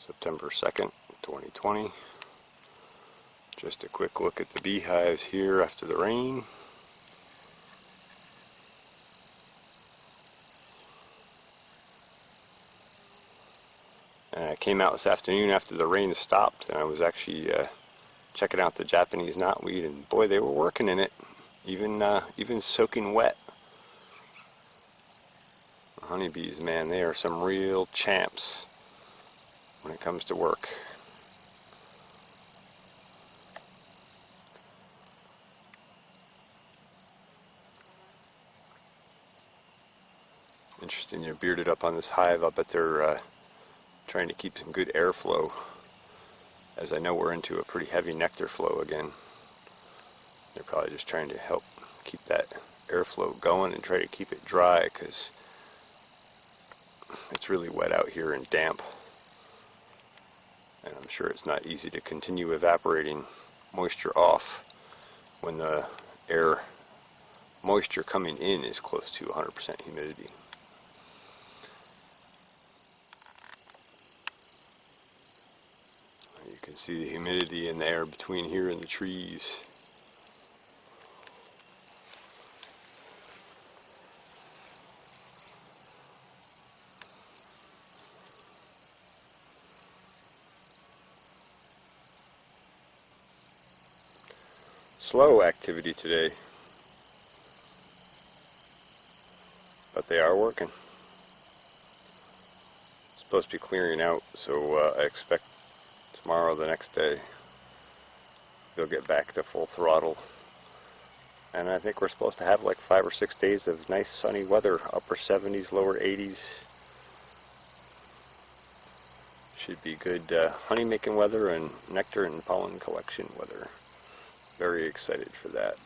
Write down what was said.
September 2nd, 2020. Just a quick look at the beehives here after the rain. And I came out this afternoon after the rain stopped, and I was actually checking out the Japanese knotweed, and boy, they were working in it, even soaking wet. The honeybees, man, they are some real champs when it comes to work. Interesting, they're bearded up on this hive. I'll bet they're trying to keep some good airflow, as I know we're into a pretty heavy nectar flow again. They're probably just trying to help keep that airflow going and try to keep it dry, because it's really wet out here and damp. And I'm sure it's not easy to continue evaporating moisture off when the air moisture coming in is close to 100% humidity. You can see the humidity in the air between here and the trees. Slow activity today, but they are working. It's supposed to be clearing out, so I expect tomorrow, the next day, they'll get back to full throttle. And I think we're supposed to have like 5 or 6 days of nice sunny weather, upper 70s, lower 80s. Should be good honey making weather and nectar and pollen collection weather. Very excited for that.